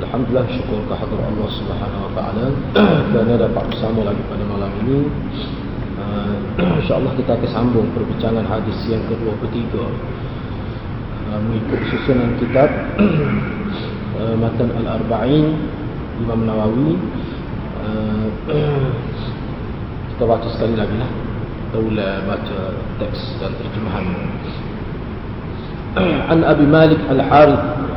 Alhamdulillah, syukur kehadirat Allah Subhanahu Wa Taala kerana dapat bersama lagi pada malam ini. InsyaAllah kita akan sambung perbincangan hadis yang kedua ketiga mengikut susunan kitab Matan Al-Arba'in Imam Nawawi. Kita baca sekali lagi lah. Kita ulang baca teks dan terjemahan. An Abi Malik Al-Harith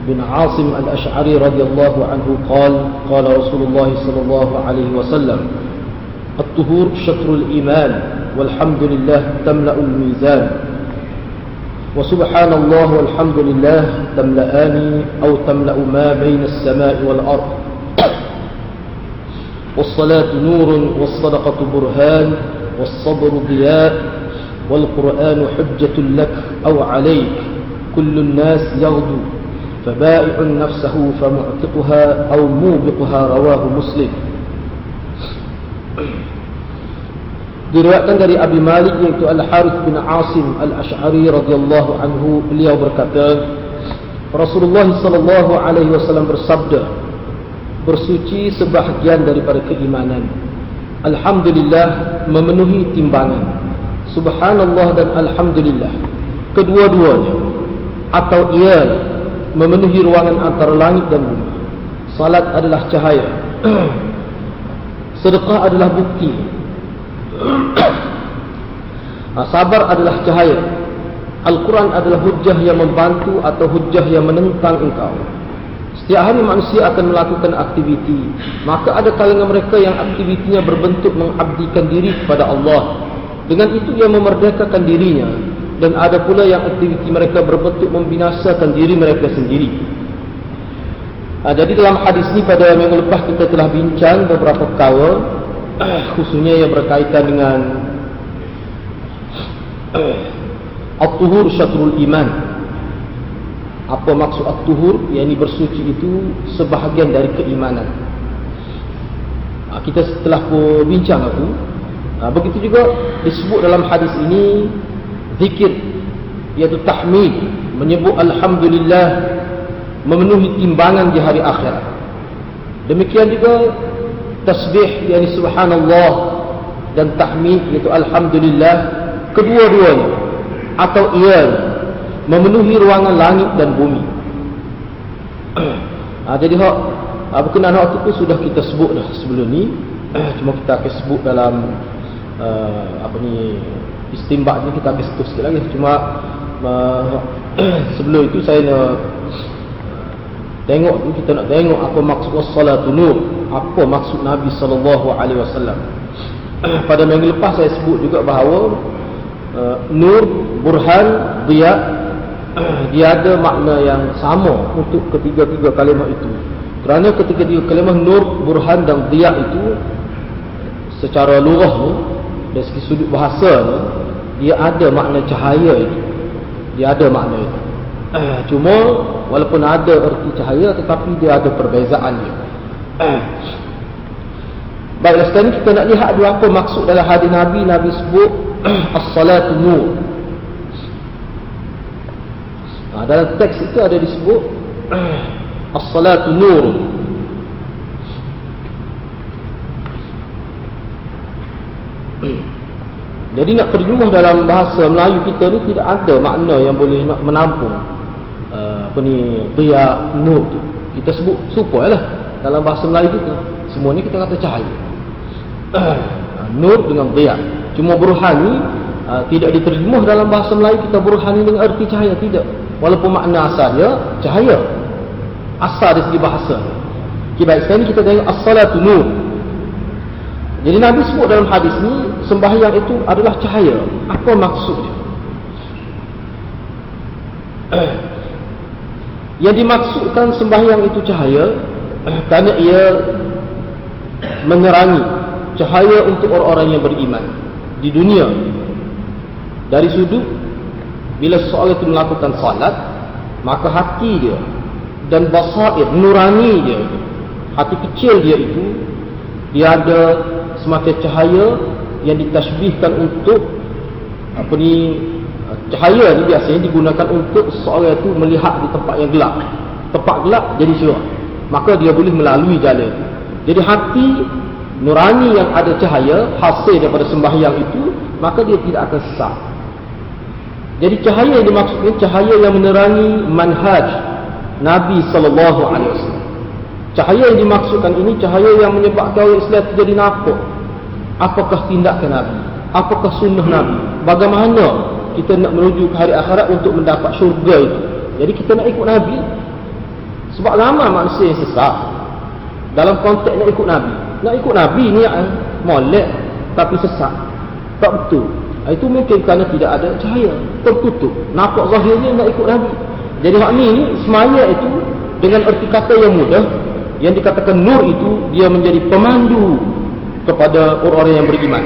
بن عاصم الأشعري رضي الله عنه قال قال رسول الله صلى الله عليه وسلم الطهور شطر الإيمان والحمد لله تملأ الميزان وسبحان الله والحمد لله تملأان أو تملأ ما بين السماء والأرض والصلاة نور والصدقة برهان والصبر ضياء والقرآن حجة لك أو عليك كل الناس يغدو فبائع نفسه فمعتقها أو موبقها رواه مسلم. Diriwayatkan dari Abi Malik yaitu Al-Harith bin Asim Al-Ash'ari radhiyallahu anhu, beliau berkata Rasulullah sallallahu alaihi wasallam bersabda, bersuci sebahagian daripada keimanan, alhamdulillah memenuhi timbangan, subhanallah dan alhamdulillah kedua-duanya, atau ia memenuhi ruangan antara langit dan bumi. Salat adalah cahaya, sedekah adalah bukti, sabar adalah cahaya, Al-Quran adalah hujjah yang membantu atau hujjah yang menentang engkau. Setiap hari manusia akan melakukan aktiviti, maka ada kalangan mereka yang aktivitinya berbentuk mengabdikan diri kepada Allah, dengan itu ia memerdekakan dirinya, dan ada pula yang aktiviti mereka berbentuk membinasakan diri mereka sendiri. Jadi dalam hadis ini pada minggu lepas kita telah bincang beberapa perkara, khususnya yang berkaitan dengan at-tuhur syatrul iman. Apa maksud at-tuhur? Yang ini bersuci itu sebahagian dari keimanan. Kita setelah bincang itu, begitu juga disebut dalam hadis ini zikir, iaitu tahmid, menyebut alhamdulillah, memenuhi timbangan di hari akhirat. Demikian juga tasbih, yakni subhanallah, dan tahmid, iaitu alhamdulillah, kedua-duanya atau ia memenuhi ruangan langit dan bumi. Jadi berkenaan hak itu sudah kita sebut dah sebelum ni. Cuma kita akan sebut dalam istimbak ni kita akan sentuh sikit lagi. Cuma sebelum itu saya nak tengok, kita nak tengok apa maksud wassalatu nur, apa maksud Nabi SAW. Pada minggu lepas saya sebut juga bahawa nur, burhan, diya, dia ada makna yang sama untuk ketiga-tiga kalimah itu. Kerana ketiga-tiga kalimah nur, burhan dan diya itu secara lughah ni, dari segi sudut bahasa ni, dia ada makna cahaya itu. Dia ada makna itu. Cuma walaupun ada erti cahaya, tetapi dia ada perbezaan dia. Baiklah, sekarang kita nak lihat dulu apa maksud dalam hadis Nabi. Nabi sebut as-salatu nur. Dalam teks itu ada disebut as-salatu nur. Jadi nak terjemah dalam bahasa Melayu kita ni tidak ada makna yang boleh nak menampung diya, nur tu. Kita sebut supaya lah dalam bahasa Melayu kita. Semua ni kita kata cahaya. Nur dengan diya. Cuma burhan ni tidak diterjemah dalam bahasa Melayu kita burhan ni dengan erti cahaya, tidak. Walaupun makna asal dia cahaya, asal dari segi bahasa. Baik, sekarang ni kita tengok as-salatu nur. Jadi Nabi sebut dalam hadis ni sembahyang itu adalah cahaya. Apa maksudnya? Yang dimaksudkan sembahyang itu cahaya kerana ia menerangi, cahaya untuk orang-orang yang beriman di dunia. Dari sudut bila seseorang itu melakukan salat, maka hati dia dan basair, nurani dia, hati kecil dia itu, dia ada semacam cahaya yang ditasbihkan untuk cahaya ni biasanya digunakan untuk seseorang itu melihat di tempat yang gelap. tempat gelap jadi cerah, maka dia boleh melalui jalan itu. Jadi hati nurani yang ada cahaya hasil daripada sembahyang itu, maka dia tidak akan sesat. Jadi cahaya yang dimaksudkan cahaya yang menerangi manhaj Nabi SAW. Cahaya yang dimaksudkan ini cahaya yang menyebabkan orang Islam jadi nampak apakah tindakan Nabi, apakah sunnah Nabi, bagaimana kita nak menuju ke hari akhirat untuk mendapat syurga itu. Jadi kita nak ikut Nabi. Sebab ramai manusia yang sesat dalam konteks nak ikut Nabi. Nak ikut Nabi ni molek tapi sesat, tak betul. Itu mungkin kerana tidak ada cahaya, tertutup, nampak zahirnya nak ikut Nabi. Jadi hak ni semaya itu dengan erti kata yang mudah, yang dikatakan nur itu dia menjadi pemandu kepada orang-orang yang beriman.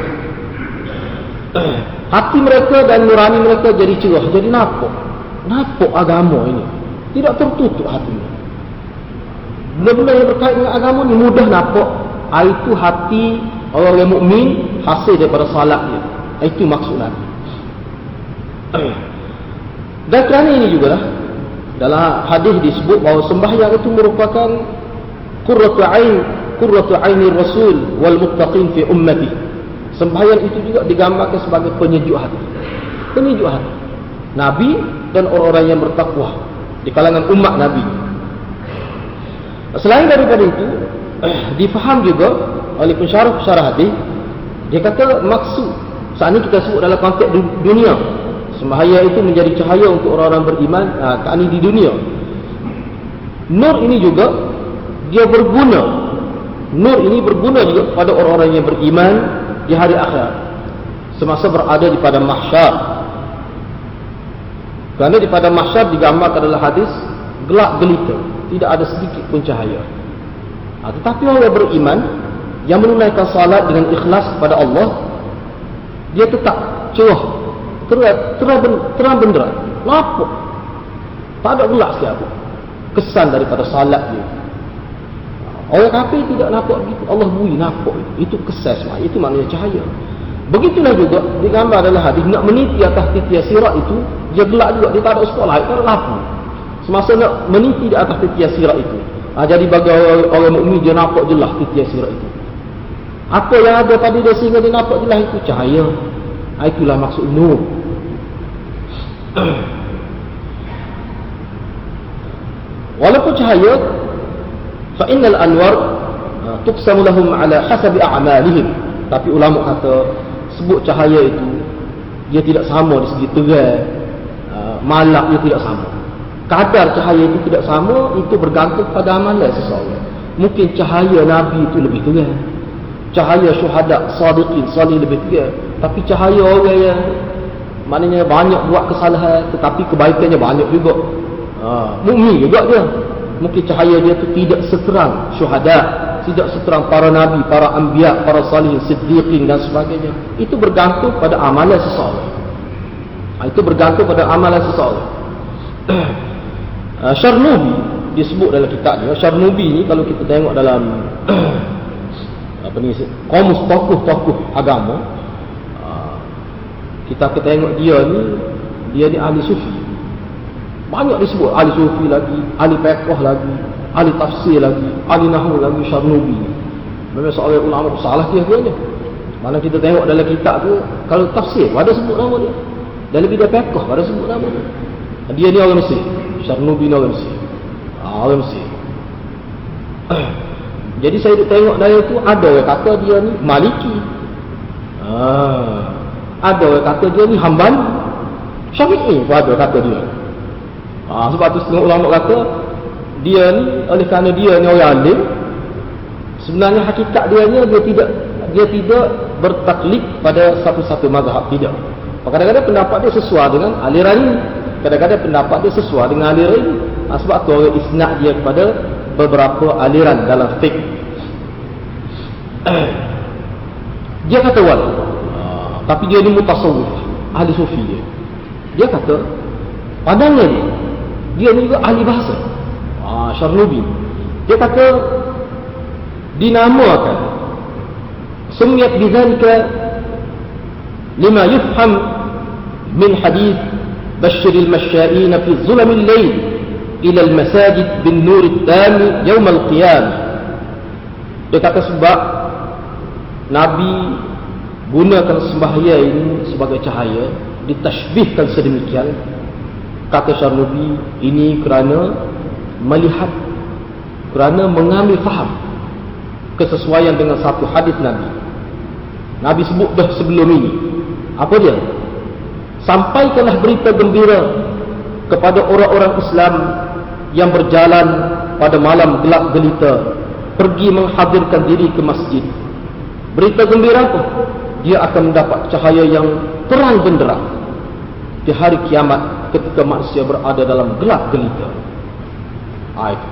Hati mereka dan nurani mereka jadi cerah, jadi nampak agama ini, tidak tertutup hatinya. Benda-benda yang berkait dengan agama ni mudah nampak. Itu hati orang yang mukmin hasil daripada salat dia. Itu maksud Nabi. Dan kerana ini juga lah, dalam hadis disebut bahawa sembahyang itu merupakan qurratu aini rasul wal muttaqin fi ummati. Sembahyang itu juga digambarkan sebagai penyejuk hati. Penyejuk hati Nabi dan orang-orang yang bertakwa di kalangan umat Nabi. Selain daripada itu, difaham juga oleh pensyarah hadis. Dia kata maksud saat ini kita sebut dalam konteks dunia, sembahyang itu menjadi cahaya untuk orang-orang beriman, ini di dunia. Nur ini juga dia berguna. Nur ini berguna juga pada orang-orang yang beriman di hari akhirat, semasa berada di padang mahsyar. Kerana di padang mahsyar digambarkan adalah hadis gelap gelita, tidak ada sedikit pun cahaya. Tetapi orang yang beriman yang menunaikan salat dengan ikhlas kepada Allah, dia tetap cerah, terang benderang, nampak, tak ada gelap siapa kesan daripada salat dia. Orang kafir tidak nampak begitu, Allah bui nampak itu kesan semua, itu maknanya cahaya. Begitulah juga digambar dalam hadis, nak meniti atas titian sirat itu dia gelap juga, dia tak ada sekolah, tak ada lampu semasa nak meniti di atas titian sirat itu. Jadi bagi orang mukmin dia nampak jelas titian sirat itu. Apa yang ada pada dia sehingga dia nampak jelas itu cahaya. Itulah maksud nur. Walaupun cahaya, fa innal anwar tuqsamu lahum ala hasabi a'malihim. Tapi ulama kata sebut cahaya itu dia tidak sama di segi terang, malak dia tidak sama. Kadar cahaya itu tidak sama, itu bergantung pada amalan seseorang. Mungkin cahaya Nabi itu lebih terang, cahaya syuhada, sadiqin, salih lebih terang. Tapi cahaya orang yang maknanya banyak buat kesalahan tetapi kebaikannya banyak juga, mukmin juga dia, mungkin cahaya dia itu tidak seterang syuhada, tidak seterang para nabi, para anbiya, para salihin, siddiqin dan sebagainya. Itu bergantung pada amalan seseorang. Itu bergantung pada amalan seseorang. Syarnubi disebut dalam kitab dia. Syarnubi ni kalau kita tengok dalam kamus tokoh-tokoh agama, kita tengok dia ni ahli sufi. Banyak disebut ahli sufi lagi, ahli fiqh lagi, ahli tafsir lagi, ahli nahwu lagi. Syarnubi memang seorang ulama salah dia. Mana kita tengok dalam kitab tu, kalau tafsir ada sebut nama dia, dalam bidang fiqh ada sebut nama dia. Dia ni orang Mesir. Syarnubi ni orang Mesir. Orang Mesir. Jadi saya tengok dari tu, ada orang kata dia ni Maliki, ada orang kata dia ni Hambali, Syafi'i pun ada kata dia. Sebab tu setengah ulama kata dia ni, oleh kerana dia ni orang alim, sebenarnya hakikat dia ni dia tidak bertaklid pada satu-satu mazhab, tidak. Kadang-kadang pendapat dia sesuai dengan aliran ini, kadang-kadang pendapat dia sesuai dengan aliran ini. Sebab tu orang isnad dia kepada beberapa aliran dalam fiqh. Dia kata tapi dia ni mutasawwif, ahli sufi dia. Dia kata pandangan dia ni juga ahli bahasa. Syarnubi dia kata dinamakan sumiyat bidzalika lima yufham min hadith bashiril masya'in fi zulamil layl ila al-masajid bin nur at-tam yawm al-qiyamah. Dia kata sebab Nabi gunakan sembahyang ini sebagai cahaya, ditashbihkan sedemikian, kata Syarnubi, ini kerana melihat, kerana mengambil faham kesesuaian dengan satu hadis Nabi. Nabi sebut dah sebelum ini. Apa dia? Sampaikanlah berita gembira kepada orang-orang Islam yang berjalan pada malam gelap gelita, pergi menghadirkan diri ke masjid. Berita gembira apa? Dia akan mendapat cahaya yang terang benderang di hari kiamat ketika manusia berada dalam gelap gelita. Itu.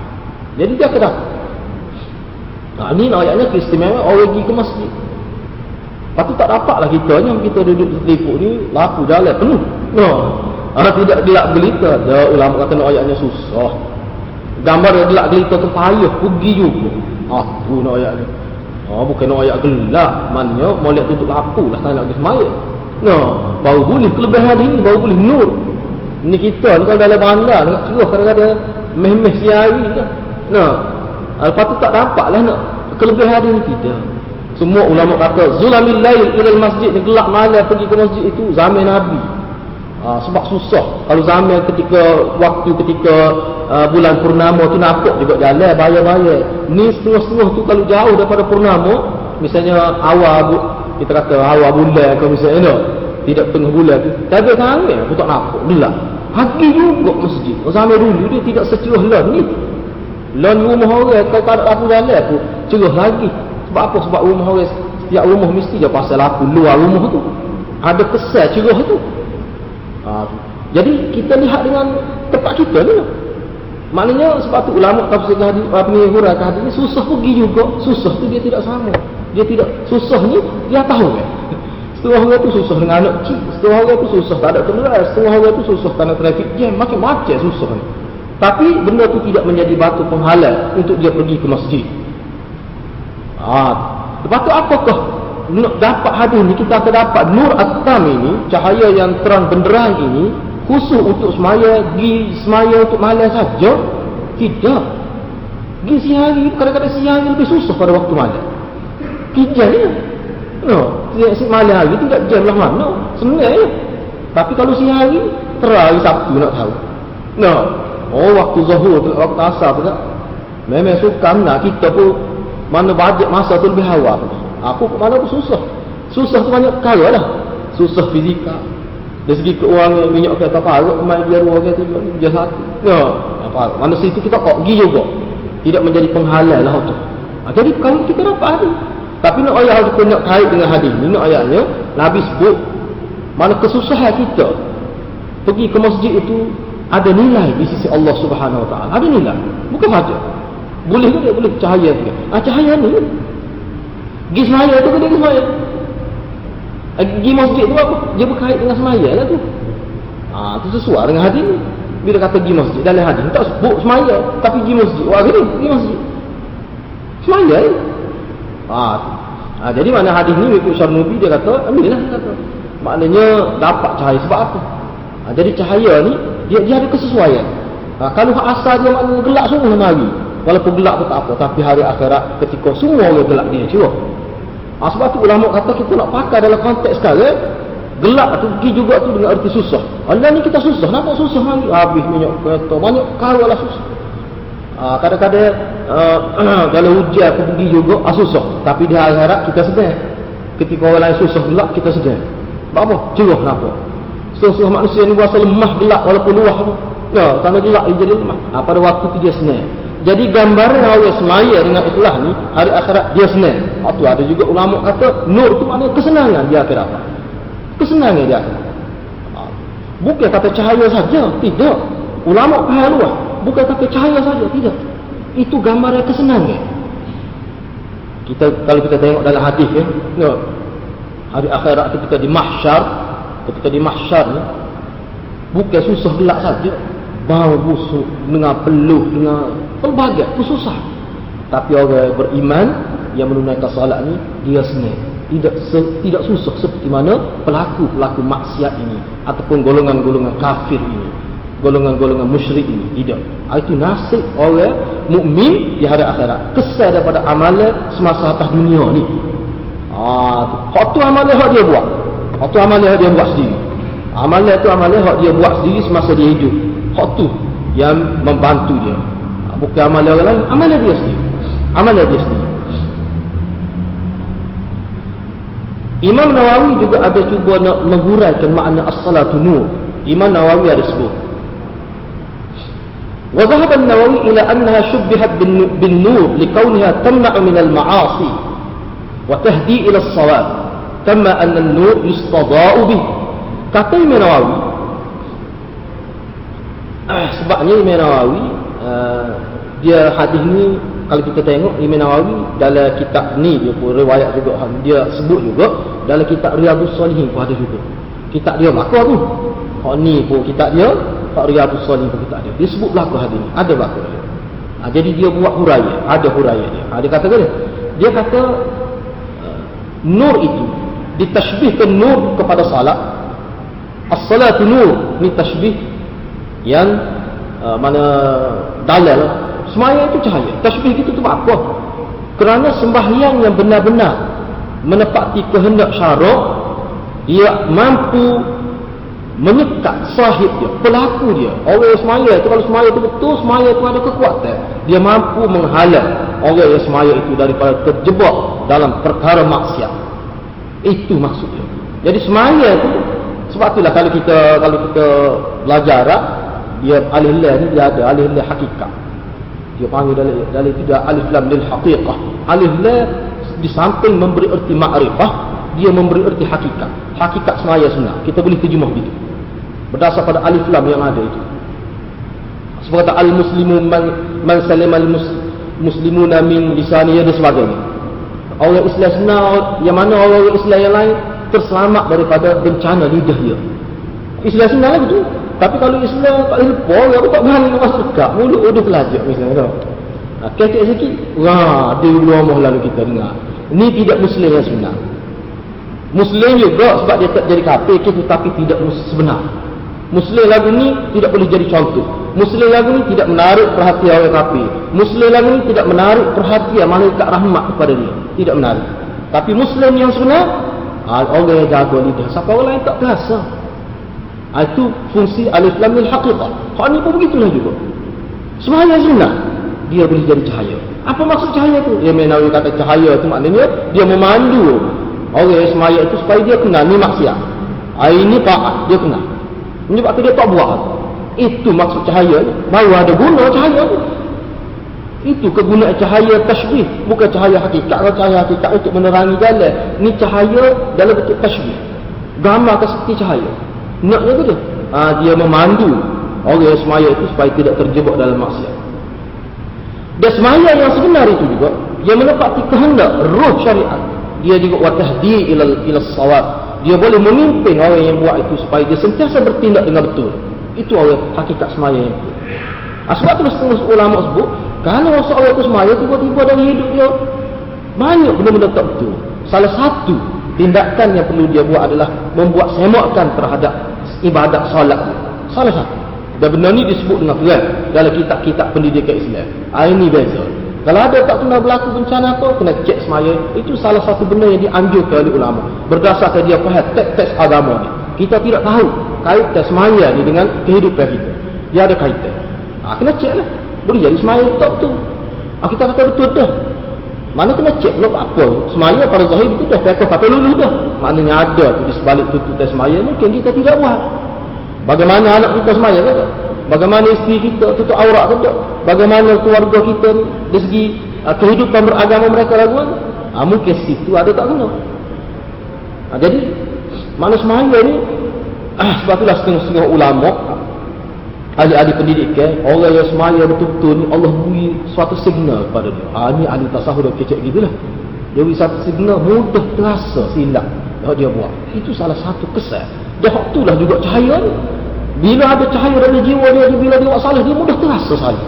Jadi dia kata, ini ayatnya keistimewaan orang pergi ke masjid. Lepas tu tak dapatlah kita yang kita duduk di telipuk ni, laku jalan penuh. Tidak gelap gelita. Dah ulama kata nak ayatnya susah. Gambar gelap gelita tu payah pergi juga. Aku nak ayat ni. Bukan nak ayat gelap. Maknanya mau lihat tutup lampu lah, tak nak pergi semaya. Baru boleh kelebihan ini, baru boleh nur. Ni kita ni kalau dalam bandar nak cerah kadang-kadang meh-meh siari kan. Lepas tu tak dapat lah nak kelebihan ini tidak. Semua ulama kata zulamil lail ilal masjid, gelap malam pergi ke masjid itu zaman Nabi. Sebab susah. Kalau zaman ketika bulan purnama tu nampak juga jalan bayar-bayar. Ni setengah-setengah tu kalau jauh daripada purnama, misalnya awal kita kata awal bulan kalau misalnya tidak tengah bulan tu, tapi sangat aku tak nampak gelap. Pagi juga masjid. Zaman dulu dia tidak secerah lon ni. Lon rumah orang kalau tak ada lampu jalan tu cerah lagi. Sebab apa? Sebab rumah orang, setiap rumah mesti dia pasal lampu luar rumah tu. Ada kesan cerah tu. Jadi kita lihat dengan tempat kita ni. Maknanya sebab tu ulama tafsir hadis huraikan hadis ni susah pergi juga. Susah tu dia tidak sama. Dia tidak susah ni dia tahu kan. Setengah orang tu susah dengan anak kecil, setengah orang tu susah tak ada kenderaan, setengah orang tu susah kerana trafik jam, macam-macam susah ni. Tapi benda tu tidak menjadi batu penghalang untuk dia pergi ke masjid. Lepas tu apakah dapat hadis ni? Kita akan dapat nur at-tam ini, cahaya yang terang benderang ini khusus untuk semaya, pergi semaya untuk malam saja? Tidak. Pergi siang hari, kadang-kadang siang hari lebih susah pada waktu malam. Kijang ni. Si malam hari tu tak jam lah mana. Sebenarnya. Tapi kalau siang hari, terang Sabtu nak tahu. Waktu zuhur tu, waktu asar tu tak. Memang suka nak kita pun mana bajet masa tu lebih awal. Aku ke mana pun susah. Susah tu banyak perkara lah. Susah fizikal. Dari segi keuangan, minyak kereta parut, main dia dua kereta tiga, dia satu. Mana situ kita pergi juga. Tidak menjadi penghalang lah tu. Jadi kalau kita dapat hadis. Tapi nak ayat kita nak kait dengan hadis ni, nak ayatnya, Nabi sebut, mana kesusahan kita pergi ke masjid itu ada nilai di sisi Allah Subhanahu Wa Taala. Ada nilai. Bukan saja. Boleh ke dia? Boleh cahaya tu. Cahaya ni. Pergi semaya tu ke dia pergi semaya? Pergi masjid tu apa? Dia berkait dengan semaya lah tu. Tu sesuai dengan hadis ni. Bila kata pergi masjid, dalam hadis tak sebut semaya, tapi pergi masjid. Wah, gini, pergi masjid. Semaya ni. Jadi mana hadis ni ikut Syarnubi dia kata, ambillah dia kata. Maknanya dapat cahaya sebab apa? Jadi cahaya ni dia ada kesesuaian. Kalau asal dia maknanya gelap semua hari. Walaupun gelap pun tak apa, tapi hari akhirat ketika semua orang gelap dia cerah. Sebab tu ulama kata kita nak pakai dalam konteks sekarang, gelap tu pergi juga tu dengan arti susah. Allah ni kita susah, nampak susah hari. Habis minyak kereta, banyak perkara lah susah. Kadang-kadang kalau hujan aku pergi juga susah. Tapi di akhirat kita sedang. Ketika orang lain susah gelap, kita sedang. Sebab apa? Cerah nampak. Susah manusia ni berasa lemah gelap walaupun luah tu. Kerana gelap dia jadi lemah. Pada waktu tu dia senang. Jadi gambaran orang semaya dengan ikhlas ni, hari akhirat dia senang. Tu ada juga ulama kata nur tu maknanya kesenangan di akhirat. Kesenangan di akhirat. Bukan kata cahaya saja, tidak. Ulama faham luas. Bukan kata cahaya saja, tidak. Itu gambaran kesenangan. Kalau kita tengok dalam hadis hari akhirat ketika di mahsyar ni bukan susah gelap saja. Bau busuk, dengan peluh, dengan pelbagai pun susah. Tapi orang beriman yang menunaikan solat ni dia senang. Tidak susah seperti mana pelaku-pelaku maksiat ini ataupun golongan-golongan kafir ini. golongan-golongan musyrik ini. Tidak. Itu nasib orang mukmin di hari akhirat. Kesal daripada amalan semasa atas dunia ni. Hak tu amalan hak dia buat. Hak tu amalan hak dia buat sendiri. Amalan tu amalan hak dia buat sendiri semasa dia hidup. Hak tu yang membantu dia. Bukan amalan orang lain, amalan dia sendiri. Amalan dia sendiri. Imam Nawawi juga ada cuba nak menghuraikan makna as-salatu nur. Imam Nawawi ada sebut. Wa dhahaba an-Nawawi ila annaha shubbihat bin nur likawniha tamna'u min al-ma'asi wa tahdi ila as-shawab kama anna an-nur yustada'u bih. Kata Imam Nawawi, sebabnya Imam Nawawi dia hadis ni kalau kita tengok Imam Nawawi dalam kitab ni dia pun riwayat juga, dia sebut juga dalam kitab Riyadhus Shalihin pun ada juga. Kitab dia belaka tu. Hak ni pun kitab dia, Pak Riyadhus Shalihin pun kitab dia. Dia sebut belaka hadis ni, ada belaka dia. Jadi dia buat huraian, ada huraian dia. Dia kata ke dia? Dia kata nur itu ditashbihkan nur kepada salat. As-salatu nur ni tashbih yang mana dalal semaya itu cahaya. Tashbih itu tu apa? Kerana sembahyang yang benar-benar menepati kehendak syarak, dia mampu menyekat sahib dia, pelaku dia. Orang yang semaya itu, kalau semaya itu betul, semaya itu ada kekuatan, dia mampu menghalang orang yang semaya itu daripada terjebak dalam perkara maksiat. Itu maksudnya. Jadi semaya itu, sebab itulah kalau kita belajar Arab, dia alif lam ni dia ada alif lam hakikat. Dia panggil dalam tidak alif lam lil haqiqah. Alif lam di samping memberi erti ma'rifah, dia memberi erti hakikat. Hakikat semaya sunnah. Kita boleh terjemah begitu. Berdasar pada alif lam yang ada itu. Sebab kata al-muslimu man salima al-muslimuna min lisanihi dan sebagainya. Orang Islam sunnah yang mana orang Islam yang lain terselamat daripada bencana lidah dia. Islam sunnah lah betul. Tapi kalau Islam tak lupa, orang tak berani nak masuk dekat, mulut udah pelajak misalnya tu. Kecek sikit, dia berlomah lalu kita dengar. Ini tidak Muslim yang sunnah. Muslim juga sebab dia tak jadi kafir, tetapi tidak sebenar. Muslim lagu ni tidak boleh jadi contoh. Muslim lagu ni tidak menarik perhatian orang kafir. Muslim lagu ni tidak menarik perhatian malaikat rahmat kepada dia. Tidak menarik. Tapi Muslim yang sebenar, orang yang jaga lidah. Siapa orang lain tak terasa. Itu fungsi alif lam lil haqiqah. Hak ni pun begitulah juga. Semaya sunnah, dia boleh jadi cahaya. Apa maksud cahaya tu? Dia Nawawi kata cahaya tu maknanya dia memandu orang yang semaya itu supaya dia kenal ni maksiat. Ini taat, dia kenal. Menyebabkan dia tak buat. Itu maksud cahaya. Baru ada guna cahaya tu. Itu kegunaan cahaya tashbih, bukan cahaya hakikat. Kalau cahaya hakikat untuk menerangi jalan, ni cahaya dalam bentuk tashbih. Gambarkan seperti cahaya. Naknya tu dia. Dia memandu orang yang semaya itu supaya tidak terjebak dalam maksiat. Dan semaya yang sebenar itu juga, dia menepati kehendak roh syariat. Dia juga watahdi ila shawab. Dia boleh memimpin orang yang buat itu supaya dia sentiasa bertindak dengan betul. Itu orang hakikat semaya yang betul. Sebab tu setengah ulama sebut, kalau seorang itu semaya tiba-tiba dalam hidup dia banyak benda-benda tak betul. Salah satu tindakan yang perlu dia buat adalah membuat semakan terhadap ibadat solat. Salah satu. Dan benda ni disebut dengan terang dalam kitab-kitab pendidikan Islam. Ini beza. Kalau ada tak kena berlaku bencana apa, kena cek semaya. Itu salah satu benda yang dianjurkan oleh ulama. Berdasarkan dia faham teks-teks agama ni. Kita tidak tahu kaitan semaya ni dengan kehidupan kita. Dia ada kaitan. Kena cek lah. Boleh jadi semaya tak betul. Kita kata betul dah. Mana kena cek belum apa. Semaya pada zahir itu dah. Kata lulu dah. Maknanya ada tu di sebalik tuntutan semaya ni. Mungkin kita tidak buat. Bagaimana anak kita semaya kata? Bagaimana isteri kita tutup aurat kata? Bagaimana keluarga kita ni dari segi kehidupan beragama mereka lagu kan? Mungkin situ ada tak kena. Jadi mana semaya ni sebab itulah setengah-setengah ulama ahli-ahli pendidikan, orang yang semaya betul-betul ni Allah beri suatu signal kepada dia. Ni ahli tasawuf dah kecek gitulah. Dia beri satu signal mudah terasa silap yang dia buat. Itu salah satu kesan. Dan itulah juga cahaya ni. Bila ada cahaya dalam jiwa dia, bila dia buat salah, dia mudah terasa salah.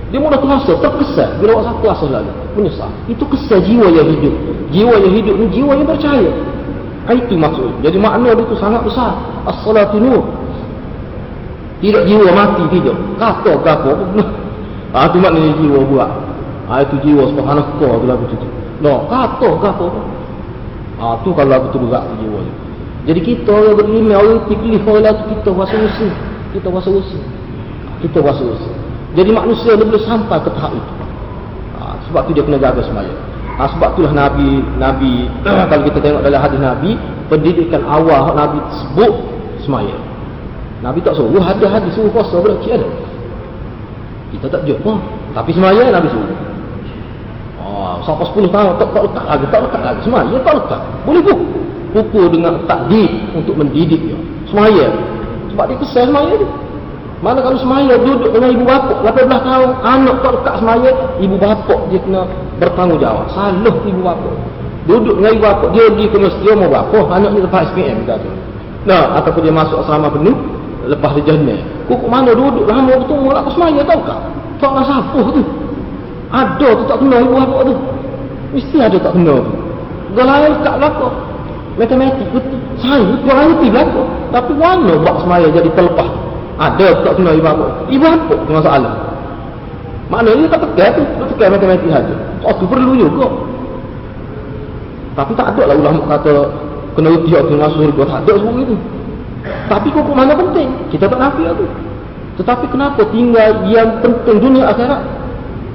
Dia mudah terasa, terkesan. Bila buat satu asal lalu, menyesal. Itu kesan jiwa yang hidup. Jiwa yang hidup ni jiwa yang percaya. Itu maksud. Jadi makna dia itu sangat besar. As-salatu nur. Tidak jiwa mati tidak. Kata ke apa? Tu maknanya jiwa buat. Itu jiwa subhanallah tu lagu tu. No, kata ke apa? Tu kalau lagu tu berat tu jiwa. Jadi kita orang berilmu, orang tiklif orang tu kita rasa usaha. Kita rasa usaha. Kita rasa usaha. Jadi manusia dia boleh sampai ke tahap itu. Sebab tu dia kena jaga semaya. Sebab itulah Nabi kalau kita tengok dalam hadis Nabi, pendidikan awal Nabi sebut semaya. Nabi tak suruh ada hadis suruh puasa berarti ada. Kita tak jumpa. Tapi semaya Nabi suruh. Sampai 10 tahun tak lekat lagi. Semaya tak lekat. Boleh pukul dengan takdir untuk mendidik dia. Semaya. Sebab dia kesal semaya tu. Mana kalau semaya duduk dengan ibu bapa 18 tahun, anak tak lekat semaya, ibu bapa dia kena bertanggungjawab. Salah ibu bapa. Duduk dengan ibu bapa, dia pergi ke masjid mau berapa, anak dia lepas SPM kata. Ataupun dia masuk asrama penuh lepas dia jannah. Kok mana duduk lama betul mau nak semaya tahu tak? Tak nak siapa tu. Ada tu tak kena ibu bapa tu. Mesti ada tak kena tu. Galai lekat belakang. Matematik betul. Saya kurang reti belakang. Tapi mana buat semaya jadi terlepas? Ada tak kena ibu bapa. Ibu bapa tu masalah. Maknanya tak tekan tu. Tak tekan matematik saja. Tu perlu juga. Tapi tak ada lah ulama kata kena reti tu masuk surga. Tak ada semua itu. Tapi kok mana penting? Kita tak nafi tu. Tetapi kenapa tinggal yang penting dunia akhirat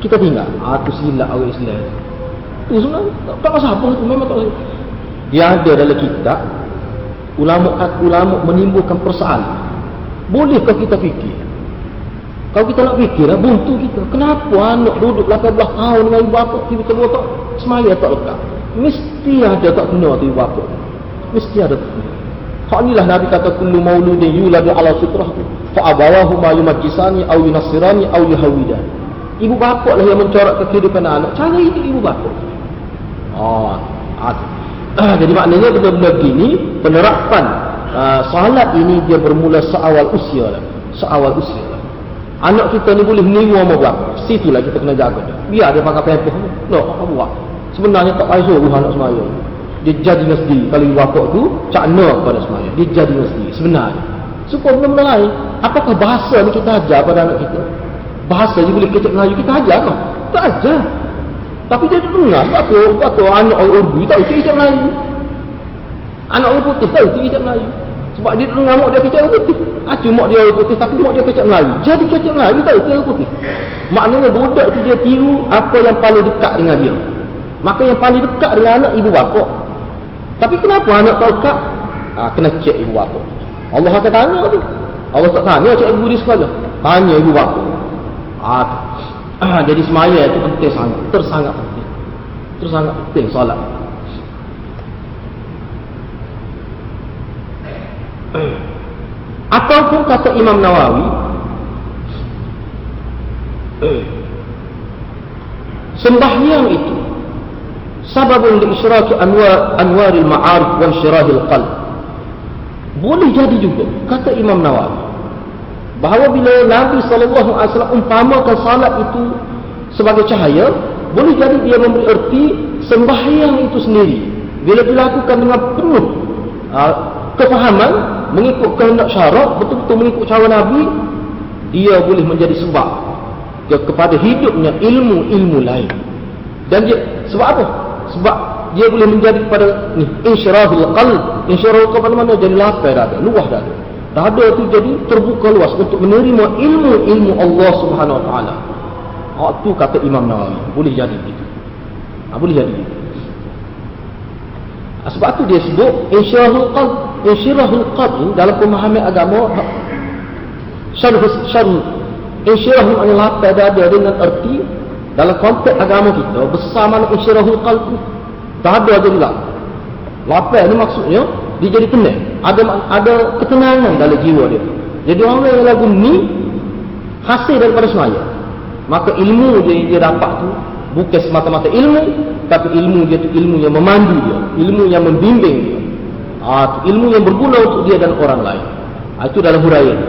kita tinggal? Tu silap orang Islam. Tu sebenarnya tak masalah tu memang tak masalah. Dia ada dalam kitab ulama menimbulkan persoalan. Bolehkah kita fikir? Kalau kita nak fikir, buntu kita. Kenapa anak duduk 18 tahun dengan ibu bapa, tiba-tiba tak semaya tak lekat? Mesti ada tak kena tu ibu bapa. Mesti ada tak kena. Hak inilah Nabi kata kullu mauludin yuladu ala fitrah fa abawahu ma yumajjisani aw yunassirani aw yuhawwidan. Ibu bapa lah yang mencorakkan kehidupan anak. Cara hidup ibu bapa. Jadi maknanya benda-benda begini penerapan solat ini dia bermula seawal usia lah. Seawal usia lah. Anak kita ni boleh meniru sama berapa. Situlah kita kena jaga dia. Biar dia pakai pempoh. Apa buat? Sebenarnya tak payah suruh anak semaya. Dia jadi dengan sendiri. Kalau ibu bapa tu cakna kepada semaya. Dia jadi dengan sendiri. Sebenarnya. Supaya benda-benda lain. Apakah bahasa ni kita ajar pada anak kita? Bahasa je boleh kecek Melayu. Kita ajar kah? Tak ajar. Tapi dia dengar. Kata anak orang Urdu tahu kecek Melayu. Anak orang putih tahu kecek Melayu. Sebab dia dengar mak dia kecek orang putih. Cuma dia orang putih tapi mak dia kecek Melayu. Jadi kecek Melayu tahu kecek orang putih. Maknanya budak tu dia tiru apa yang paling dekat dengan dia. Maka yang paling dekat dengan anak ibu bapa. Tapi kenapa anak tak dekat? Kena cek ibu bapa. Allah akan tanya tu. Allah tak tanya cek ibu dia sekali. Tanya ibu bapa. Jadi semaya itu penting sangat. Tersangat penting. Tersangat penting solat. Ataupun kata Imam Nawawi, sembahyang itu sababun li isyraki anwaril ma'arif wa insyirahil qalb. Boleh jadi juga kata Imam Nawawi bahawa bila Nabi SAW umpamakan salat itu sebagai cahaya, boleh jadi dia memberi erti sembahyang itu sendiri bila dilakukan dengan penuh kefahaman, mengikut kehendak syarak, betul-betul mengikut cara Nabi, dia boleh menjadi sebab kepada hidupnya ilmu-ilmu lain. Dan dia sebab apa? Sebab dia boleh menjadi kepada ni insyirahul qalb. Insyirahul qalb mana? Jadi lapar dada, luah dada. Dada tu jadi terbuka luas untuk menerima ilmu-ilmu Allah Subhanahu Wa Taala. Itu kata Imam Nawawi. Boleh jadi begitu. Boleh jadi begitu. Sebab tu dia sebut insyirahul qalb. Insyirahul qalb dalam pemahaman agama syarh insyirah maknanya lapar dada dengan erti dalam konteks agama kita besar mana insyirahul qalb. Dada je juga. Lapar ni maksudnya dia jadi tenang. Ada ketenangan dalam jiwa dia. Jadi orang yang lagu ni hasil daripada semaya. Maka ilmu dia dapat tu bukan semata-mata ilmu, tapi ilmu dia tu ilmu yang memandu dia, ilmu yang membimbing dia. Ilmu yang berguna untuk dia dan orang lain. Itu dalam huraian.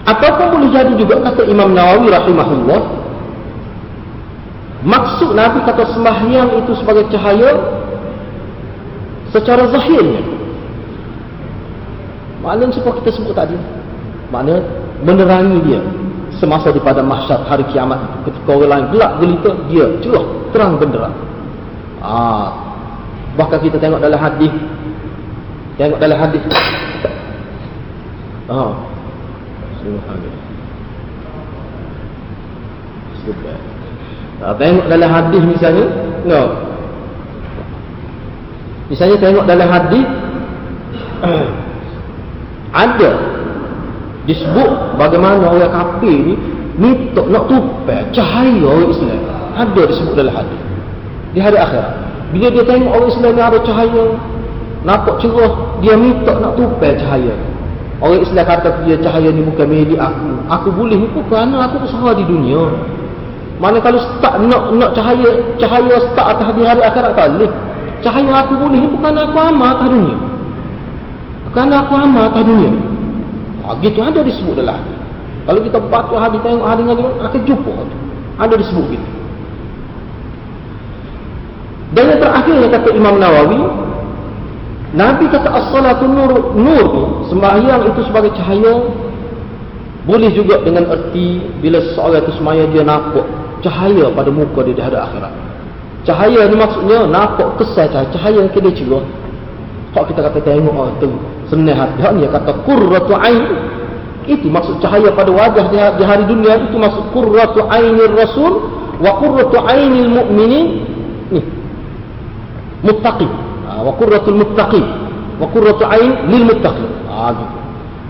Ataupun boleh jadi juga kata Imam Nawawi rahimahullah, maksud Nabi kata sembahyang itu sebagai cahaya secara zahirnya. Maknanya seperti kita sebut tadi, Maknanya menerangi dia semasa di padang mahsyar hari kiamat itu. Ketika orang lain gelap gelita, dia cerah terang benderang. Bahkan kita tengok dalam hadis, tengok dalam hadis misalnya, tengok dalam hadis ada disebut bagaimana orang kafir ni minta nak tupai cahaya orang Islam. Ada disebut dalam hadis di hari akhirat. Bila dia tengok orang Islam ni ada cahaya, nampak cerah, dia minta nak tupai cahaya. Orang Islam kata dia, cahaya ni bukan milik aku boleh ni kerana aku usaha di dunia. Mana kalau start nak cahaya start atas di hari akhirat tak boleh. Cahaya aku boleh ni bukan aku amal atas dunia. Bukan aku amal atas dunia. Gitu ada disebut dalam hadis. Kalau kita baca hadis, tengok hadis ni akan jumpa ada disebut gitu. Dan yang terakhir yang kata Imam Nawawi, Nabi kata as-salatu nur tu, sembahyang itu sebagai cahaya. Boleh juga dengan erti bila seorang itu sembahyang dia nampak cahaya pada muka dia di hari akhirat. Cahaya ni maksudnya nampak kesan cahaya yang dia cerah. Kalau kita kata tengok tu senang hati, dia kata qurratu ain. Itu maksud cahaya pada wajah di hari dunia, itu maksud qurratu ainir rasul wa qurratu ainil mu'minin. Ni muttaqi. Wa qurratul muttaqi wa qurratu ain lil muttaqi. Gitu.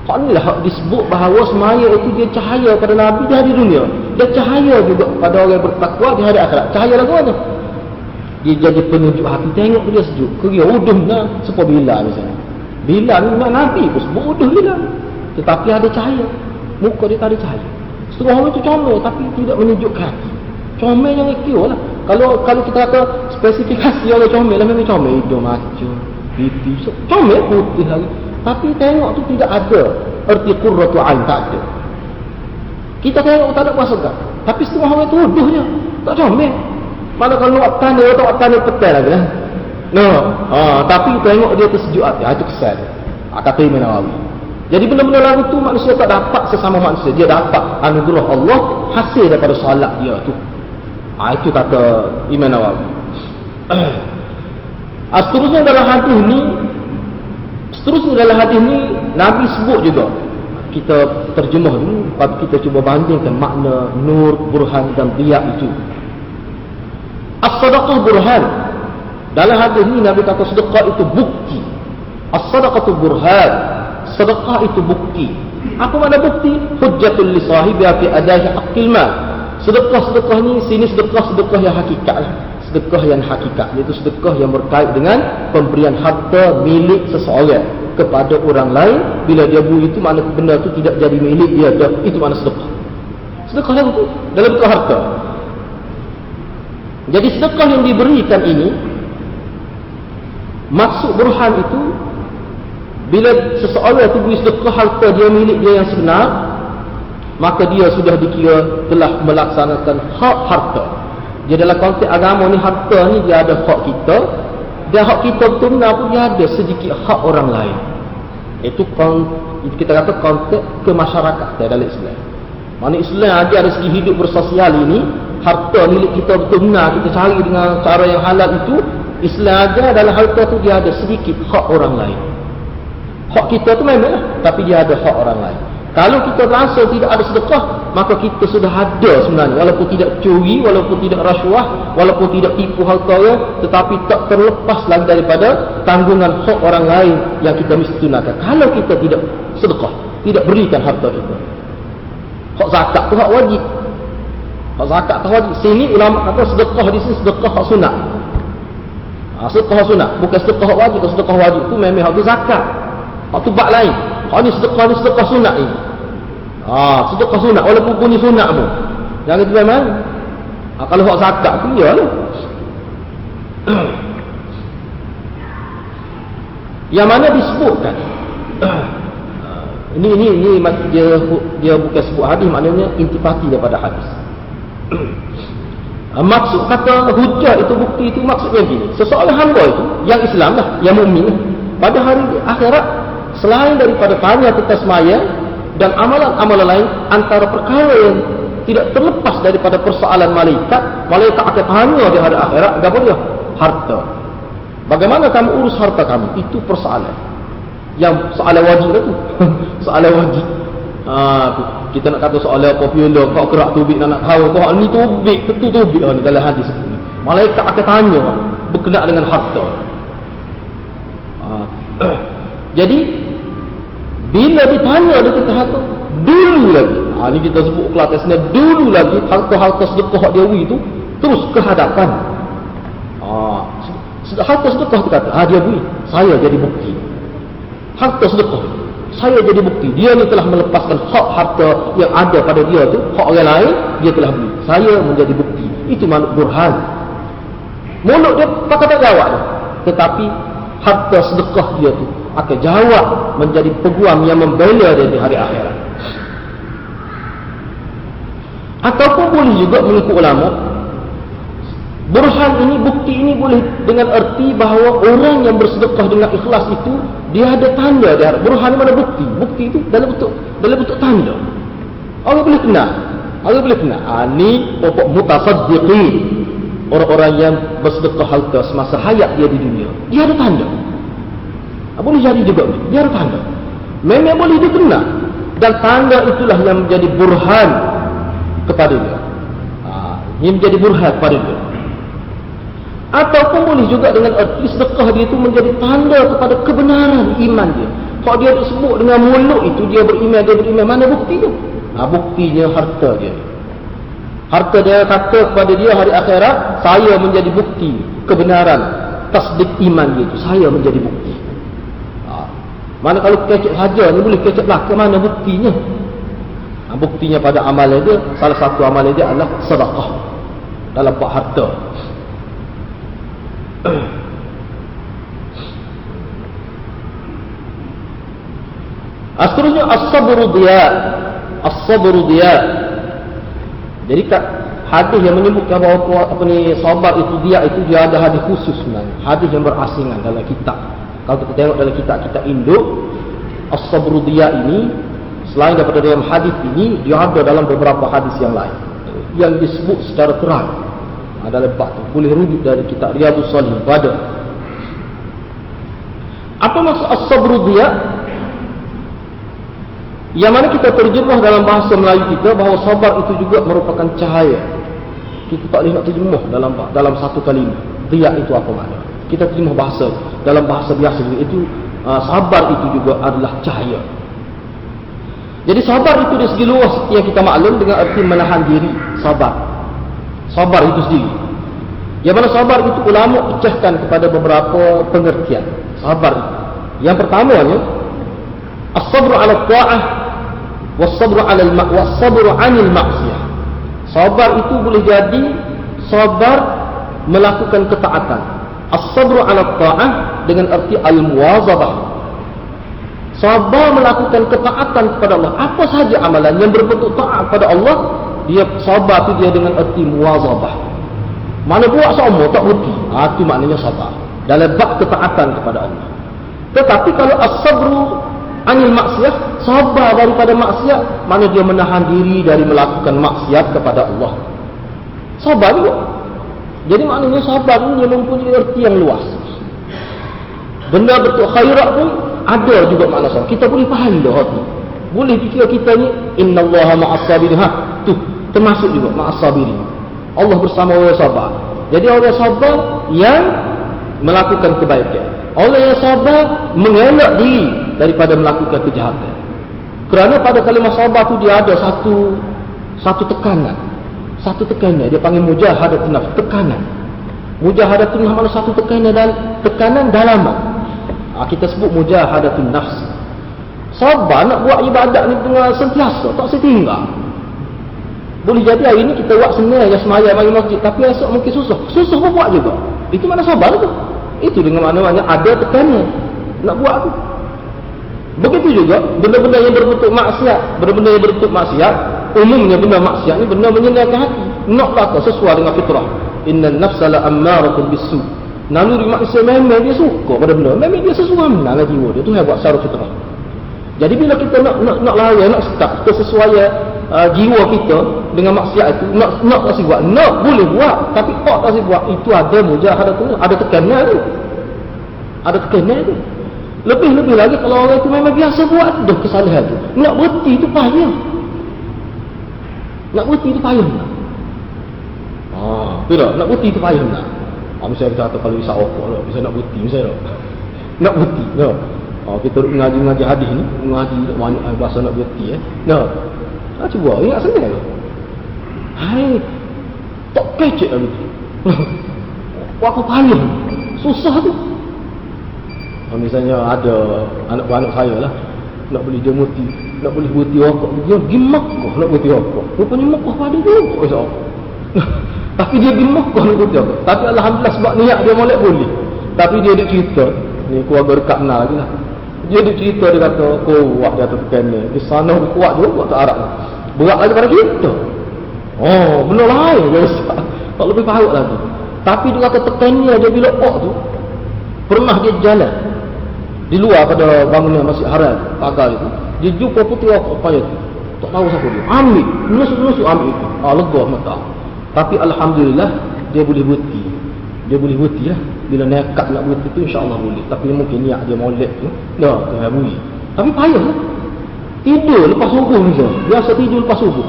Kalau inilah disebut bahawa semaya itu dia cahaya pada Nabi di hari dunia, dan cahaya juga pada orang bertakwa di hari akhirat. Cahaya lagu mana? Dia jadi penunjuk hati, tengok dia sejuk. Keria uduh lah, seperti Bilal misalnya. Bilal memang Nabi pun sebut uduh Bilal, tetapi ada cahaya. Muka dia tak ada cahaya. Setengah orang itu comel tapi tidak menyejukkan hati. Comel yang kira lah. Kalau kita kata spesifikasi orang comel lah, memang comel hidung, macu, pipi, comel putih lagi. Tapi tengok tu tidak ada erti qurratu ain, tak ada. Kita tengok tak ada pasukan, tapi setengah orang tu uduhnya tak comel. Mana kalau nak tanda petai lagi lah. Tapi tengok dia tersejuk hati, itu kesan. Kata Imam Nawawi. Jadi benda-benda lagu tu manusia tak dapat sesama manusia, dia dapat anugerah Allah hasil daripada solat dia tu. Itu kata Imam Nawawi. Seterusnya dalam hadis ni Nabi sebut juga. Kita terjemah dulu, lepas kita cuba bandingkan makna nur, burhan dan diya itu. As-sadaqah burhan. Dalam hadis ni Nabi kata sedekah itu bukti. As-sadaqatu burhan. Sedekah itu bukti. Apa makna bukti? Hujjatul li sahibiha fi adahi haqqil mal. Sedekah ni sini sedekah yang hakikat lah. Sedekah yang hakikat, iaitu sedekah yang berkait dengan pemberian harta milik seseorang kepada orang lain. Bila dia beri itu, makna benda itu tidak jadi milik dia, itu makna sedekah. Sedekah dalam bentuk harta. Jadi sedekah yang diberikan ini, maksud burhan itu, bila seseorang itu beri sedekah harta dia milik dia yang sebenar, maka dia sudah dikira telah melaksanakan hak harta. Dia dalam konteks agama ni, harta ni dia ada hak kita, dan hak kita betul-betul pun dia ada sedikit hak orang lain. Itu kita kata konteks kemasyarakatan dalam Islam. Mana Islam aja dari segi hidup bersosial ini, harta milik kita betul-betul kita cari dengan cara yang halal itu, Islam aja dalam harta tu dia ada sedikit hak orang lain. Hak kita tu memang lah, tapi dia ada hak orang lain. Kalau kita langsung tidak ada sedekah, maka kita sudah ada sebenarnya, walaupun tidak curi, walaupun tidak rasuah, walaupun tidak tipu harta orang, tetapi tak terlepas lagi daripada tanggungan hak orang lain yang kita mesti tunaikan. Kalau kita tidak sedekah, tidak berikan harta kita. Hak zakat tu hak wajib. Hak zakat tu wajib. Sini ulama kata sedekah di sini sedekah hak sunat. Sedekah hak sunat, bukan sedekah hak wajib. Kalau sedekah wajib tu memang hak tu zakat. Hak tu bab lain. Hak ni sedekah sunat ni. Sedekah sunat walaupun bunyi sunat pun. Jangan itu memang. Kalau hak zakat tu ya lah. Yang mana disebutkan. Ini dia bukan sebut hadis, maknanya intipati daripada hadis. Maksud kata hujah itu, bukti itu, maksudnya gini. Seseorang hamba itu yang Islam lah, yang mukmin, pada hari akhirat, selain daripada tanya tentang sembahyang, dan amalan-amalan lain antara perkara yang tidak terlepas daripada persoalan malaikat. Malaikat akan tanya di hari akhirat, apa dia? Harta. Bagaimana kamu urus harta kamu? Itu persoalan. Yang soalan wajib itu. Soalan wajib. Kita nak kata soalan popular, kau kerak tubik nak tahu, kau ni tubik, betul tubik ni dalam hadis ini. Malaikat akan tanya berkenaan dengan harta. Jadi bila ditanya dia kata harta, dulu lagi. Ini kita sebut kelasnya dulu lagi harta-harta sedekah dia itu terus ke hadapan. Harta sedekah dia kata, dia beri, saya jadi bukti. Harta sedekah, saya jadi bukti. Dia ni telah melepaskan hak harta yang ada pada dia tu, hak orang lain dia telah beli. Saya menjadi bukti. Itu makna burhan. Mulut dia pakai tak jawab tu. Tetapi harta sedekah dia tu akan jawab menjadi peguam yang membela dia di hari akhirat. Ataupun boleh juga mengikut ulama, burhan ini, bukti ini boleh dengan erti bahawa orang yang bersedekah dengan ikhlas itu dia ada tanda dia. Burhan mana bukti? Bukti itu dalam bentuk tanda. Orang boleh kenal. Orang boleh kenal. Ini pokok mutasaddiqin. Orang-orang yang bersedekah harta semasa hayat dia di dunia. Dia ada tanda. Boleh jadi juga. Dia ada tanda. Memang boleh dikenal. Dan tanda itulah yang menjadi burhan kepada dia. Yang menjadi burhan kepada dia. Ataupun boleh juga dengan erti sedekah dia itu menjadi tanda kepada kebenaran iman dia. Kalau dia disebut dengan mulut itu dia beriman, mana bukti tu? Buktinya harta dia. Harta dia kata kepada dia hari akhirat, saya menjadi bukti kebenaran tasdik iman dia itu. Saya menjadi bukti. Mana kalau kecek saja ni boleh kecek lah, ke mana buktinya? Buktinya pada amalan dia, salah satu amalan dia adalah sedekah dalam bab harta. Seterusnya as-sabru diya. As-sabru diya. Jadi hadis yang menyebutkan bahawa sabar itu dia ada hadis khusus sebenarnya. Hadis yang berasingan dalam kitab. Kalau kita tengok dalam kitab-kitab Induk, as-sabru diya ini selain daripada dalam hadis ini, dia ada dalam beberapa hadis yang lain yang disebut secara terang. Dalam bab tu boleh rujuk dari kitab Riyadhus Shalihin pada. Apa maksud as-sabru diya? Yang mana kita terjemah dalam bahasa Melayu kita bahawa sabar itu juga merupakan cahaya. Kita tak boleh nak terjemah dalam satu kalimah. Diya itu apa makna? Kita terjemah bahasa dalam bahasa biasa itu sabar itu juga adalah cahaya. Jadi sabar itu dari segi luas yang kita maklum dengan arti menahan diri, sabar. Sabar itu sendiri. Yang mana sabar itu ulama pecahkan kepada beberapa pengertian. Sabar itu. Yang pertamanya, as-sabru 'ala ta'ah was-sabru 'anil ma'siyah. Sabar itu boleh jadi sabar melakukan ketaatan. As-sabru 'ala ta'ah dengan arti al-muwazabah. Sabar melakukan ketaatan kepada Allah. Apa sahaja amalan yang berbentuk taat kepada Allah, dia sabar tu dia dengan erti muwazabah. Mana buat semua tak berhenti. Itu maknanya sabar. Dalam bab ketaatan kepada Allah. Tetapi kalau as-sabru 'anil maksiyah, sabar daripada maksiat, mana dia menahan diri dari melakukan maksiat kepada Allah. Sabar juga. Jadi maknanya sabar ni dia mempunyai erti yang luas. Benda bentuk khairat pun ada juga makna sabar. Kita boleh faham dah tu. Boleh fikir kita ni innallaha ma'as sabirin. Tu termasuk juga ma'as sabirin. Allah bersama orang sabar. Jadi orang sabar yang melakukan kebaikan. Orang yang sabar mengelak diri daripada melakukan kejahatan. Kerana pada kalimah sabar tu dia ada satu tekanan. Satu tekanan dia panggil mujahadatun nafs, tekanan. Mujahadatun nafs mana satu tekanan dalaman. Kita sebut mujahadatun nafs. Sabar nak buat ibadat ni dengan sentiasa, tak setinggal. Boleh jadi hari ni kita buat senang je semaya mari masjid, tapi esok mungkin susah. Susah pun buat juga. Itu mana sabar tu. Itu dengan maknanya ada tekanan nak buat tu. Begitu juga benda-benda yang berbentuk maksiat, benda-benda yang berbentuk maksiat, umumnya benda maksiat ni benda menyenangkan hati. Nak belaka sesuai dengan fitrah. Innan nafsa la ammaratun bisu. Naluri manusia memang dia suka pada benda. Memang dia sesuai dengan jiwa dia. Tu yang buat secara fitrah. Jadi bila kita nak lawan, nak start, kita sesuai jiwa kita dengan maksiat itu, nak kasi buat, nak boleh buat, tapi tak kasi buat, itu ada mujahadah tu, ada tekanan tu. Ada tekanan tu. Lebih-lebih lagi kalau orang itu memang biasa buat dah kesalahan tu. Nak berhenti itu payah. Nak berhenti itu payah tak? Tidak, nak berhenti itu payah tak? Misalnya kita kata kalau bisa okok lah, bisa nak berhenti misalnya tak? Nak berhenti tak? Kita mengaji hadis ni, mengaji banyak bahasa nak berhenti tak? Cuba, ingat senang tak? Hai, tak kecek lah berhenti. Apa payah? Susah tu. Misalnya ada anak-anak saya lah, nak beli dia muti, nak boleh berhenti rokok, dia pergi Makkah nak berhenti rokok. Rupanya Makkah pada dia rokok insya-Allah. Tapi dia pergi Makkah nak berhenti rokok. Tapi alhamdulillah sebab niat dia molek boleh. Tapi dia ada cerita, ni keluarga dekat kenal lagi lah. Dia ada cerita, dia kata kuat dia tekan ni. Di sana kuat juga buat tak Arab. Berat lagi pada kita. Benda lain dia ustaz. Tak lebih parut lagi. Tapi dia kata tekannya dia bila tu pernah dia jalan di luar pada bangunan Masjid Haram pagar itu, dia jumpa putih rokok payah tu, tak tahu siapa dia, ambil nusuk ambil itu, lega mata. Tapi alhamdulillah dia boleh berhenti lah. Bila nekat nak berhenti tu insya-Allah boleh, tapi mungkin niat dia molek tu dah terhabui. Tapi payah lah. Tidur lepas subuh ni, biasa tidur lepas subuh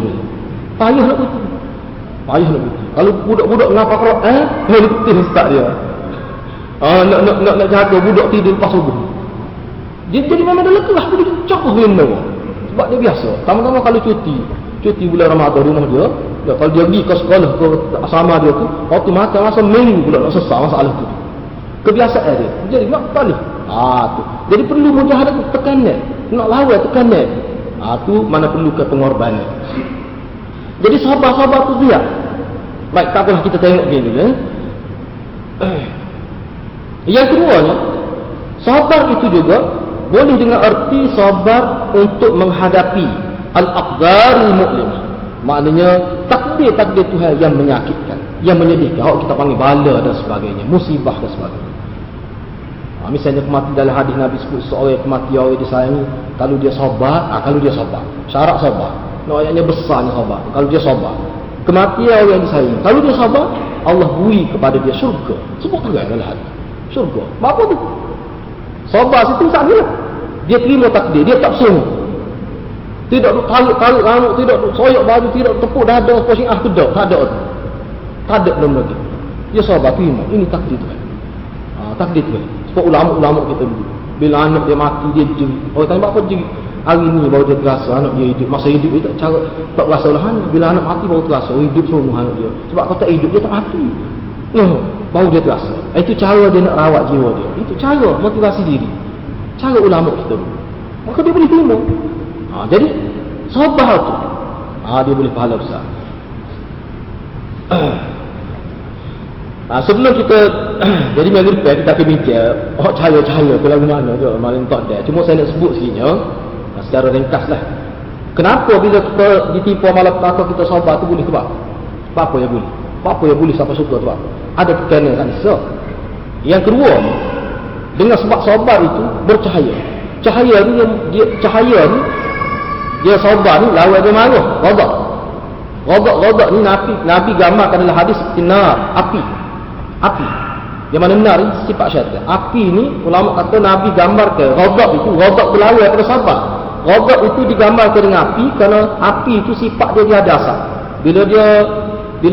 ni. Payah nak berhenti. Kalau budak-budak ngapa Quran, betul ustaz dia. Nak jaga budak tidur lepas subuh. Dia jadi memang dah letih lah, dia cakap benda. Sebab dia biasa. Tama-tama kalau cuti bulan Ramadan rumah dia, kalau dia pergi ke sekolah ke asrama dia tu, waktu makan masa minggu pula nak selesai masalah tu. Kebiasaan dia. Jadi nak balik. Tu. Jadi perlu mujahadah tu, tekanan. Nak lawan tekanan. Tu mana perlukan pengorbanan. Jadi sahabat-sahabat tu dia. Baik, tak apalah kita tengok gini ya. Yang keduanya, sabar itu juga boleh dengan arti sabar untuk menghadapi al-aqdarul mu'limah. Maknanya takdir-takdir Tuhan yang menyakitkan, yang menyedihkan. Kita panggil bala dan sebagainya, musibah dan sebagainya. Misalnya kematian dalam hadis Nabi sebut seorang kematian orang disayangi, kalau dia sabar, syarat sabar. Ayatnya besarnya sabar. Kalau dia sabar, kematian orang yang disayangi, kalau dia sabar, Allah beri kepada dia syurga. Sebut terang dalam hadis. Syurga. Apa tu? Sabar situ sakit. Dia terima takdir, dia tak sungguh. Tidak duk tarik rambut, tidak duk soyak baju, tidak tepuk dada pusing kedak, tak ada tu. Tak ada belum lagi. Dia sabar terima. Ini takdir Tuhan. Takdir Tuhan. Sebab ulama-ulama kita dulu, bila anak dia mati dia jerit. Orang tanya apa jerit? Hari ni baru dia terasa anak dia hidup. Masa hidup dia tak rasa lah. Bila anak mati baru terasa hidup semua anak dia. Sebab kalau tak hidup dia tak mati. Baru dia terasa. Itu cara dia nak rawat jiwa dia. Itu cara motivasi diri. Cara ulama kita dulu. Maka dia boleh terima. Jadi sabar tu. Dia boleh pahala besar. Sebelum kita jadi minggu depan kita akan bincang cahaya-cahaya tu lagu mana tu malam tak ada. Cuma saya nak sebut sikitnya secara ringkas lah. Kenapa bila kita ditipu malapetaka kita sabar tu boleh sebab? Apa yang boleh? Apa yang boleh sampai syurga tu? Ada tekanan kat nisa. Yang kedua, dengan sebab sabar itu bercahaya. Cahaya ni dia sabar ni lawan dia marah, ghadab. Ghadab ni Nabi gambarkan dalam hadis seperti api. Yang mana benar ni sifat syaitan. Api ni ulama kata Nabi gambarkan ghadab itu berlawan pada sabar. Ghadab itu digambarkan dengan api kerana api itu sifat dia ada asap. Bila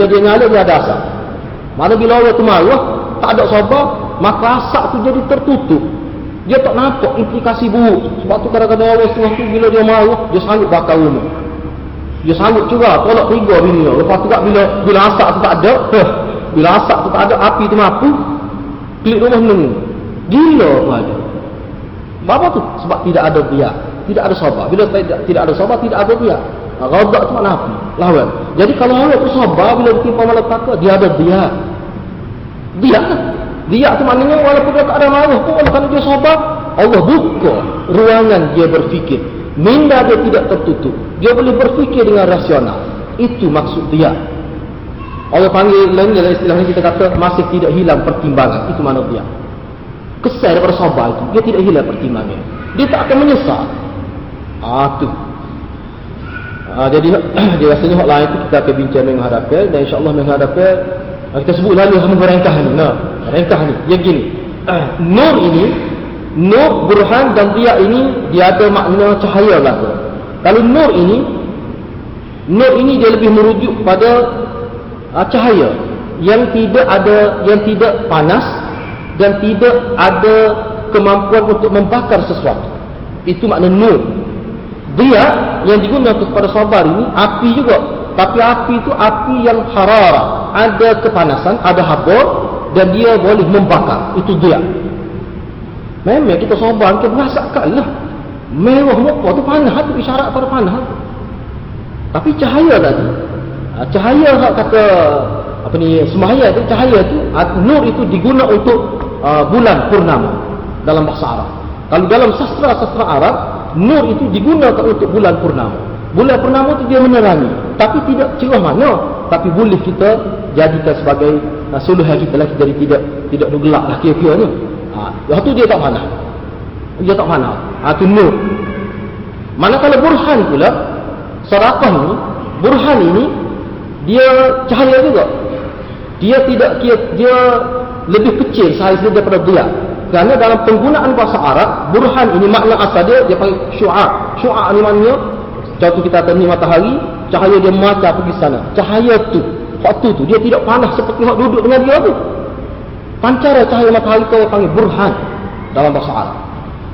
dia nyala dia ada asap. Mana bila orang tu marah, tak ada sabar, maka asap tu jadi tertutup. Dia tak nampak implikasi buruk. Sebab tu kadang-kadang orang setengah tu bila dia marah, dia sanggup bakar rumah. Dia sanggup juga tolak 3 bini. Lepas tu bila asap tu tak ada, bila asap tu tak ada, api tu mampu klik rumah menunggu. Gila pun ada. Apa tu? Sebab tidak ada biak, tidak ada sabar. Bila tidak ada sabar, tidak ada biak. Ghadab tu makna api, lawan. Jadi kalau orang tu sabar bila ditimpa malapetaka, dia ada biak. Biak tu maknanya walaupun dia tak ada marah pun, kalau dia sabar, Allah buka ruangan dia berfikir. Minda dia tidak tertutup. Dia boleh berfikir dengan rasional. Itu maksud biak. Orang panggil lain dalam istilah ini kita kata masih tidak hilang pertimbangan. Itu makna biak. Kesan daripada sabar itu, dia tidak hilang pertimbangan. dia tak akan menyesal. Tu. Jadi dia rasanya hak lain tu kita akan bincang minggu hadapan, dan insya-Allah minggu hadapan kita sebut lalu sama ringkas ni. Ringkas ni dia gini. Nur ini, nur, burhan dan dia ini dia ada makna cahaya lah. Kalau nur ini dia lebih merujuk pada cahaya yang tidak panas dan tidak ada kemampuan untuk membakar sesuatu. Itu makna nur. Dia yang digunakan kepada sabar ini api juga, tapi api itu api yang hararah, ada kepanasan, ada habor, dan dia boleh membakar. Itu dia. Memang kita sabar kita merasakan lah mewah apa tu, panah tu isyarat pada panah tu. Tapi cahaya tadi, cahaya kata apa ni, semaya tu, cahaya tu, nur itu diguna untuk bulan purnama dalam bahasa Arab. Kalau dalam sastra Arab, nur itu digunakan untuk bulan purnama. Bulan purnama itu dia menerangi, tapi tidak cerah mana, tapi boleh kita jadikan sebagai suluhan kita lah, jadi tidak gelap lah kira-kiranya. Waktu dia tak panah. Dia tak panah. Itu nur. Manakala burhan pula, sedekah ni, burhan ini dia cahaya juga. Dia lebih kecil saiz daripada dia. Kerana dalam penggunaan bahasa Arab, burhan ini makna asal dia panggil syu'a'. Syu'a' ni maknanya, contoh kita kata ni matahari, cahaya dia mata pergi sana. Cahaya tu, waktu tu dia tidak panas seperti hak duduk dengan dia tu. Pancaran cahaya matahari tu panggil burhan dalam bahasa Arab.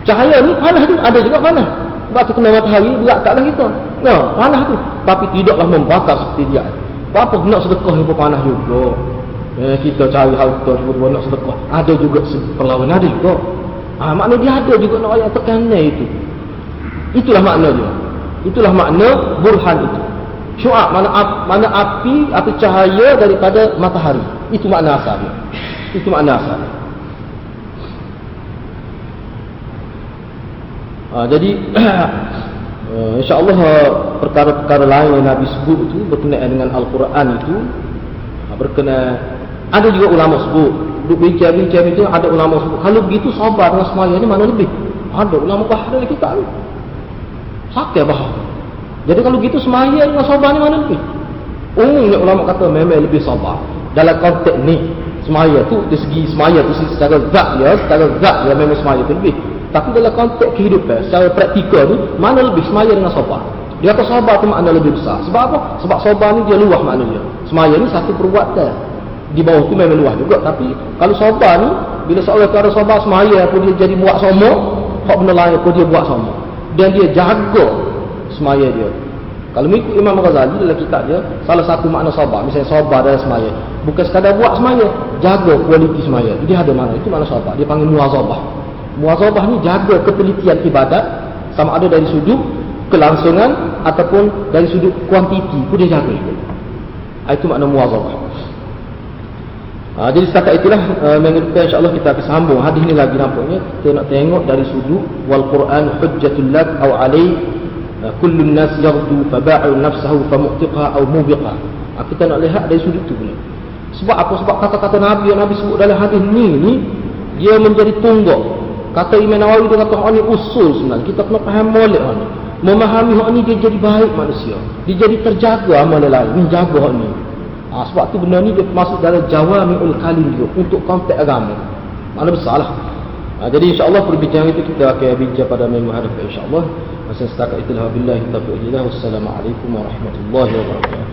Cahaya ni panas tu, ada juga panas. Sebab tu kena matahari berat taklah kita. Panas tu, tapi tidaklah membakar seperti dia. Apa nak sedekah yang panas juga. Kita cari harta cuba nak sedekah, ada juga perlawanan, ada juga. Makna dia ada juga nak ayat tekanan itu. Itulah makna dia. Itulah makna burhan itu. Syu'a' mana api cahaya daripada matahari. Itu makna asal dia. Itu makna asal dia. Jadi insya-Allah perkara-perkara lain yang Nabi sebut itu berkenaan dengan Al-Quran itu berkenaan. Ada juga ulama sebut, duk bincang-bincang itu, ada ulama sebut kalau begitu sabar dengan semaya ni mana lebih. Ada ulama bahar dalam kitab ni. Sakit bahar. Jadi kalau begitu semaya dengan sabar ni mana lebih? Umumnya ulama kata memang lebih sabar. Dalam konteks ni, semaya tu dari segi semaya tu secara zat dia memang semaya tu lebih. Tapi dalam konteks kehidupan secara praktikal ni, mana lebih semaya dengan sabar? Dia kata sabar tu makna lebih besar. Sebab apa? Sebab sabar ni dia luas makna dia. Semaya ni satu perbuatan. Di bawah tu memang luas juga, tapi kalau sabar ni, bila seorang kata sabar semaya pun dia jadi buat semua, hak benda lain pun dia buat semua, dan dia jaga semaya dia. Kalau mengikut Imam Ghazali dalam kitab dia, salah satu makna sabar, misalnya sabar dalam semaya, bukan sekadar buat semaya, jaga kualiti semaya. Jadi ada mana, itu makna sabar. Dia panggil muazabah. Muazabah ni jaga ketelitian ibadat, sama ada dari sudut kelangsungan ataupun dari sudut kuantiti pun dia jaga juga. Itu makna muazabah. Jadi setakat itulah minggu depan insya-Allah kita akan sambung hadis ni lagi. Nampaknya kita nak tengok dari sudut wal Quran hujjatul lak aw alai kullu an-nas yaghdu fa ba'u nafsahu fa mu'tiqa aw mubiqa. Kita nak lihat dari sudut tu pula. Sebab apa? Sebab kata-kata Nabi yang Nabi sebut dalam hadis ni dia menjadi tunggak. Kata Imam Nawawi dia kata hak ni usul sebenarnya. Kita kena faham molek hak ni. Memahami hak ni dia jadi baik manusia. Dia jadi terjaga amalan lain, menjaga hak ni. Sebab tu benda ni dia masuk dalam jawami'ul kalim juga untuk konteks agama. Makna besar lah. Jadi insya-Allah perbincangan itu kita akan bincang pada minggu hadapan insya-Allah. Masa setakat itulah, billahi taufiq. Wassalamualaikum warahmatullahi wabarakatuh.